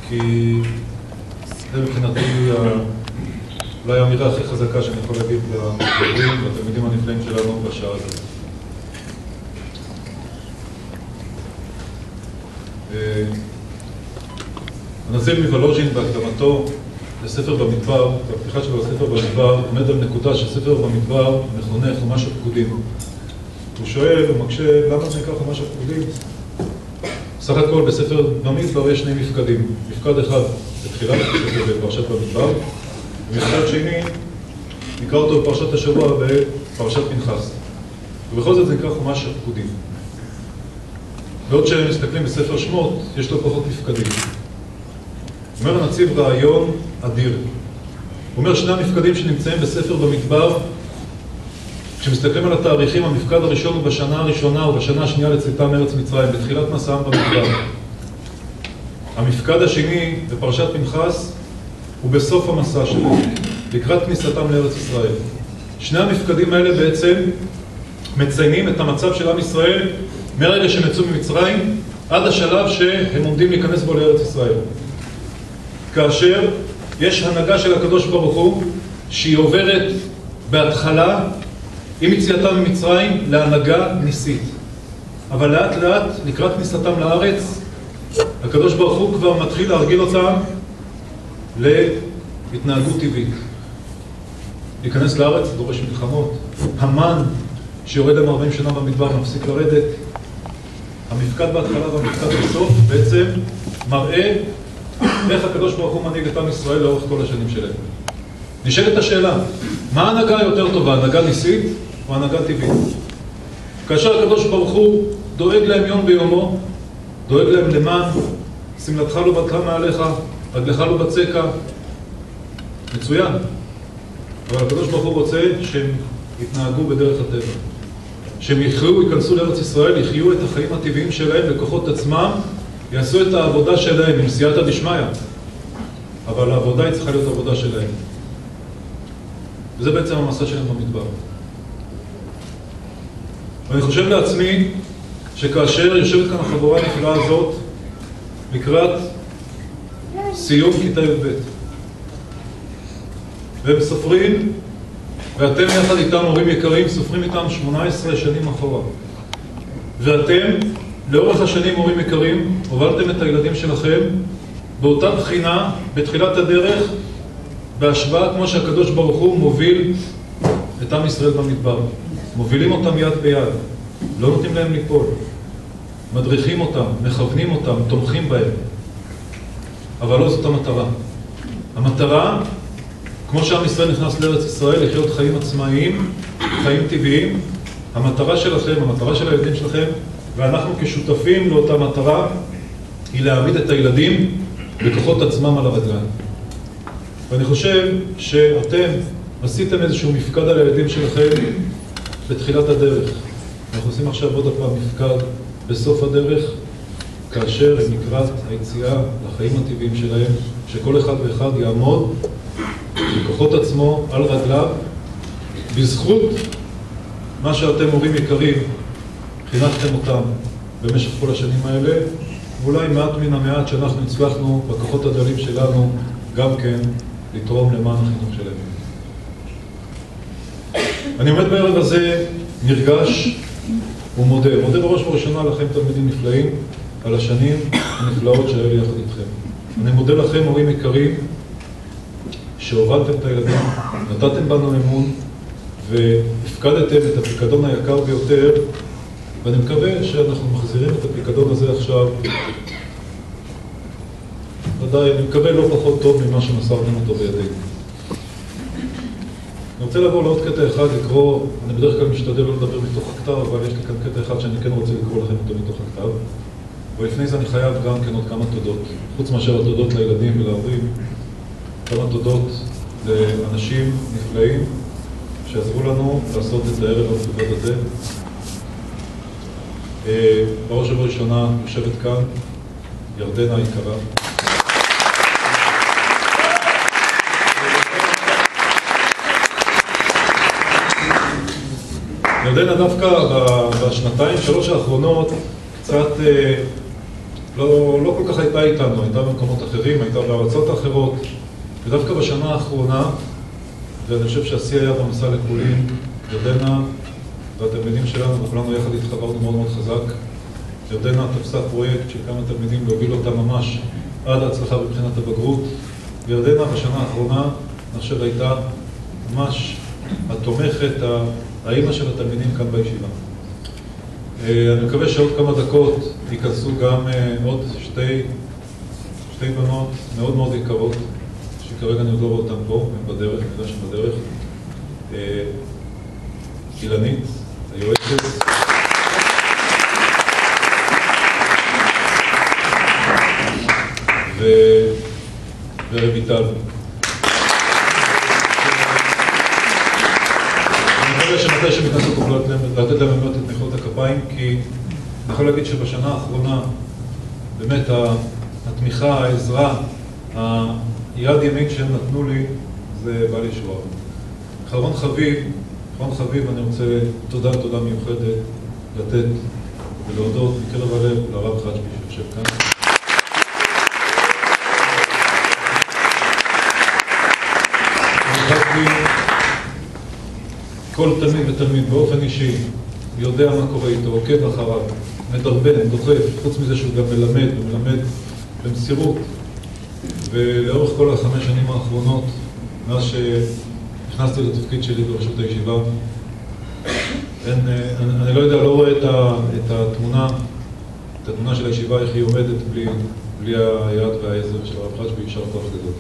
כי זה מבחינתי אולי האמירה הכי חזקה שאני יכול להגיד למורים והתלמידים הנפלאים שלנו בשעה הזאת. הנזיל מוולוז'ין בהקדמתו לספר במדבר, בפתיחה שלו לספר במדבר, עומד על נקודה שספר במדבר מכונה חומש הפקודים. הוא שואל, הוא מקשה, למה זה נקרא חומש הפקודים? סך הכל בספר במדבר יש שני מפקדים. מפקד אחד בתחילת הספר בפרשת במדבר, ומפקד שני נקרא אותו בפרשת השבוע בפרשת פנחס. ובכל זאת זה נקרא חומש הפקודים. בעוד שמסתכלים בספר שמות, יש לו פחות מפקדים. אומר הנציב רעיון אדיר. הוא אומר שני המפקדים שנמצאים בספר במדבר, כשמסתכלים על התאריכים, המפקד הראשון הוא בשנה הראשונה ובשנה השנייה לצאתם מארץ מצרים, בתחילת מסעם במדבר. המפקד השני בפרשת פנחס הוא בסוף המסע שלו, לקראת כניסתם לארץ ישראל. שני המפקדים האלה בעצם מציינים את המצב של עם ישראל מהרגע שהם יצאו ממצרים עד השלב שהם עומדים להיכנס בו לארץ ישראל. כאשר יש הנהגה של הקדוש ברוך הוא שהיא עוברת בהתחלה עם יציאתם ממצרים להנהגה ניסית. אבל לאט לאט לקראת כניסתם לארץ הקדוש ברוך הוא כבר מתחיל להרגיל אותם להתנהגות טבעית. להיכנס לארץ דורש מלחמות. המן שיורד להם 40 שנה במדבר מפסיק לרדת. המפקד בהתחלה והמפקד בסוף בעצם מראה איך הקדוש ברוך הוא מנהיג את עם ישראל לאורך כל השנים שלהם. נשאלת השאלה, מה ההנהגה יותר טובה, הנהגה ניסית או הנהגה טבעית? כאשר הקדוש ברוך הוא דואג להם יום ביומו, דואג להם למען, שמלתך לא בטלה מעליך, רגלך לא בצקה, מצוין. אבל הקדוש ברוך הוא רוצה שהם יתנהגו בדרך הטבע. שהם ייכנסו לארץ ישראל, יחיו את החיים הטבעיים שלהם בכוחות עצמם, יעשו את העבודה שלהם עם סייעתא דשמיא. אבל העבודה היא צריכה להיות עבודה שלהם. וזה בעצם המסע שלהם במדבר. ואני חושב לעצמי שכאשר יושבת כאן החבורה הנפלאה הזאת לקראת סיום כיתה י"ב והם סופרים, ואתם יחד איתם הורים יקרים סופרים איתם 18 שנים אחורה, ואתם לאורך השנים הורים יקרים הובלתם את הילדים שלכם באותה בחינה בתחילת הדרך בהשוואה כמו שהקדוש ברוך הוא מוביל את עם ישראל במדבר. מובילים אותם יד ביד, לא נותנים להם ליפול, מדריכים אותם, מכוונים אותם, תומכים בהם. אבל לא זאת המטרה. המטרה, כמו שעם ישראל נכנס לארץ ישראל, לחיות חיים עצמאיים, חיים טבעיים, המטרה שלכם, המטרה של הילדים שלכם, ואנחנו כשותפים לאותה מטרה, היא להעמיד את הילדים בכוחות עצמם על הרגליים. ואני חושב שאתם עשיתם איזשהו מפקד על הילדים שלכם בתחילת הדרך. אנחנו עושים עכשיו עוד פעם מפקד בסוף הדרך, כאשר הם לקראת היציאה לחיים הטבעיים שלהם, שכל אחד ואחד יעמוד בכוחות עצמו על רגליו, בזכות מה שאתם הורים יקרים חינכתם אותם במשך כל השנים האלה, ואולי מעט מן המעט שאנחנו הצלחנו בכוחות הדלים שלנו גם כן לתרום למען החינוך שלהם. אני עומד בערב הזה נרגש ומודה. מודה בראש ובראשונה לכם תלמידים נפלאים על השנים הנפלאות שהיו לי יחד איתכם. אני מודה לכם הורים יקרים שהובלתם את הילדים, נתתם בנו אמון והפקדתם את הפיקדון היקר ביותר, ואני מקווה שאנחנו מחזירים את הפיקדון הזה עכשיו. ודאי, אני מקווה לא פחות טוב ממה שמסרתם אותו בידינו. אני רוצה לעבור לעוד קטע אחד, לקרוא, אני בדרך כלל משתדל לא לדבר מתוך הכתב, אבל יש לי כאן קטע אחד שאני כן רוצה לקרוא לכם אותו מתוך הכתב. ולפני זה אני חייב גם כן עוד כמה תודות. חוץ מאשר התודות לילדים ולהורים, כמה תודות לאנשים נפלאים שעזרו לנו לעשות את הערב המכובד הזה. בראש ובראשונה יושבת כאן ירדנה היקרה. ירדנה דווקא בשנתיים, שלוש האחרונות קצת לא כל כך הייתה איתנו, הייתה במקומות אחרים, הייתה בארצות אחרות, ודווקא בשנה האחרונה, ואני חושב שהשיא היה במסע לפולין, ירדנה והתלמידים שלנו, וכולנו יחד התחברנו מאוד מאוד חזק. ירדנה תפסה פרויקט של כמה תלמידים להוביל אותה ממש עד ההצלחה בבחינת הבגרות. וירדנה בשנה האחרונה, אני חושב, הייתה ממש התומכת, האמא של התלמידים כאן בישיבה. אני מקווה שעוד כמה דקות ייכנסו גם עוד שתי בנות מאוד מאוד יקרות, שכרגע אני עוד לא רואה אותן פה, הן בדרך, אני יודע שהן בדרך. אילנית, היועצת. ורויטל. אני מקווה שמתי שמתנסות תוכלו לתת להם באמת את מחיאות הכפיים, כי אני יכול להגיד שבשנה האחרונה באמת התמיכה, העזרה, היד ימין שהם נתנו לי זה בא לי שוער. אחרון חביב, אני רוצה תודה מיוחדת לתת ולהודות מקרב הלב לרב חג'בי שיושב כאן. כל תלמיד ותלמיד באופן אישי יודע מה קורה איתו, עוקב אחריו, מדרבן, דוחף, חוץ מזה שהוא גם מלמד במסירות. ולאורך כל 5 שנים האחרונות, מאז שנכנסתי לתפקיד שלי בראשות הישיבה, אני לא יודע, לא רואה את התמונה של הישיבה, איך היא עומדת בלי היד והעזר של הרב חג'בי, יישר כוח גדול.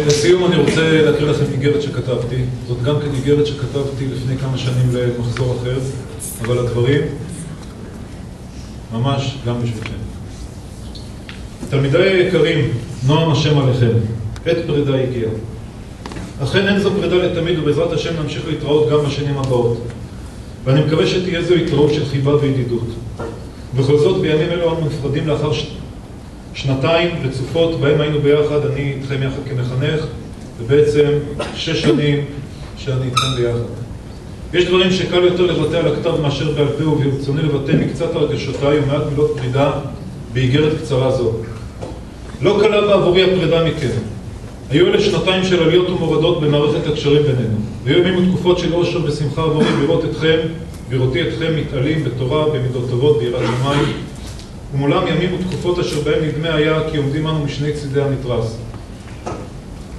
לסיום אני רוצה להקריא לכם איגרת שכתבתי. זאת גם כן איגרת שכתבתי לפני כמה שנים למחזור אחר, אבל הדברים ממש גם בשבילכם. תלמידי יקרים, נועם השם עליכם, עת פרידה הגיעה. אכן אין זו פרידה לתמיד, ובעזרת השם נמשיך להתראות גם בשנים הבאות. ואני מקווה שתהיה זו התראות של חיבה וידידות. בכל זאת, בימים אלו אנו נפרדים לאחר שנתיים רצופות, בהם היינו ביחד, אני איתכם יחד כמחנך, ובעצם 6 שנים שאני איתכם ביחד. יש דברים שקל יותר לבטא על הכתב מאשר בעל פה, וברצוני לבטא מקצת הרגשותיי ומעט מילות פרידה באיגרת קצרה זו. לא קלה בעבורי הפרידה מכם. היו אלה שנתיים של עליות ומורדות במערכת הקשרים בינינו. והיו ימים ותקופות של אושר ושמחה עבורי בראותי אתכם מתעלים בתורה, במידות טובות, ביראת שמיים. ומולם ימים ותקופות אשר בהם נדמה היה כי עומדים אנו משני צידי המתרס.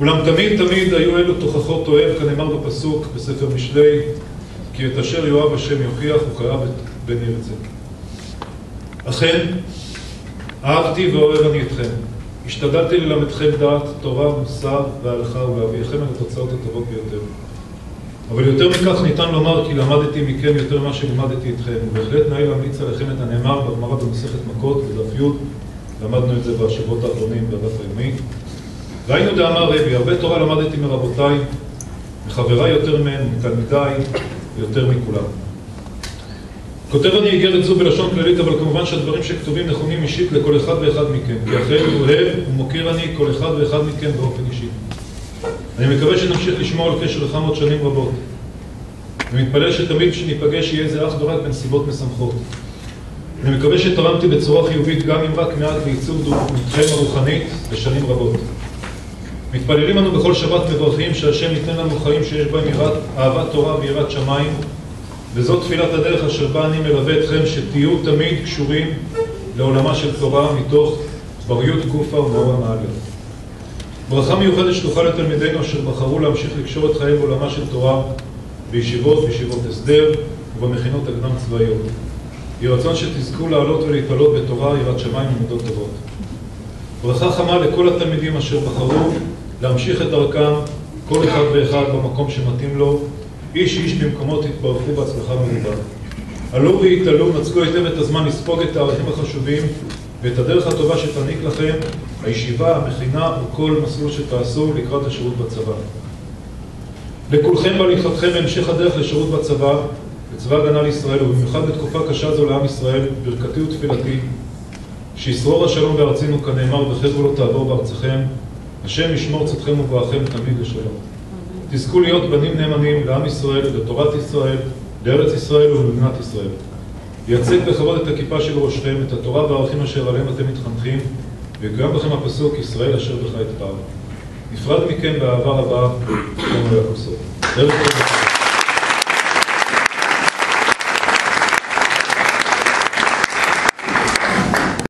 אולם תמיד היו אלו תוכחות אוהב, כנאמר בפסוק בספר משלי, כי את אשר יאהב השם יוכיח וכאהב בן ירצה. אכן, אהבתי ואוהב אני אתכם. השתדלתי ללמדכם דעת, תורה, מוסר והלכה ולהביאכם אל התוצאות הטובות ביותר. אבל יותר מכך ניתן לומר כי למדתי מכם יותר ממה שלימדתי אתכם, ובהחלט נאה להמליץ עליכם את הנאמר בגמרא במסכת מכות בדף י', למדנו את זה בשבועות האחרונים בדף היומי. והיינו דאמר רבי, הרבה תורה למדתי מרבותיי, מחבריי יותר מהם, מתלמידיי ויותר מכולם. כותב אני איגרת זו בלשון כללית, אבל כמובן שהדברים שכתובים נכונים אישית לכל אחד ואחד מכם, כי אחרי אוהב ומוקיר אני כל אחד ואחד מכם באופן אישי. אני מקווה שנמשיך לשמור על קשר לכמה שנים רבות. ומתפלל שתמיד כשניפגש יהיה זה אך ורק בנסיבות משמחות. אני מקווה שתרמתי בצורה חיובית גם אם רק מעט בעיצוב דמותכם הרוחנית לשנים רבות. מתפללים אנו בכל שבת מברכים שהשם ייתן לנו חיים שיש בהם אהבת תורה ויראת שמיים, וזאת תפילת הדרך אשר בה אני מלווה אתכם שתהיו תמיד קשורים לעולמה של תורה מתוך בריות גופה ומאור המעלה. ברכה מיוחדת שתוכל לתלמידינו אשר בחרו להמשיך לקשור את חיים בעולמה של תורה בישיבות הסדר ובמכינות הקדם צבאיות. יהי רצון שתזכו לעלות ולהתעלות בתורה, יראת שמיים ומידות טובות. ברכה חמה לכל התלמידים אשר בחרו להמשיך את דרכם, כל אחד ואחד במקום שמתאים לו, איש במקומות התברכו בהצלחה מרובה. עלו והתעלו, נצלו היטב את הזמן לספוג את הערכים החשובים ואת הדרך הטובה שתעניק לכם הישיבה, המכינה וכל מסלול שתעשו לקראת השירות בצבא. לכולכם בהליכתכם בהמשך הדרך לשירות בצבא, בצבא הגנה לישראל, ובמיוחד בתקופה קשה זו לעם ישראל, ברכתי ותפילתי, שישרור השלום בארצינו כנאמר וחזרו לא תעבור בארצכם, השם ישמור צאתכם ובואכם תמיד לשלום. תזכו להיות בנים נאמנים לעם ישראל, לתורת ישראל, בארץ ישראל ובמדינת ישראל. ייצג בכבוד את הכיפה שבראשכם, את התורה והערכים אשר עליהם אתם מתחנכים, וגם בכם הפסוק ישראל אשר בך אתפאר. נפרד מכם באהבה רבה, שלום יעקב סוף.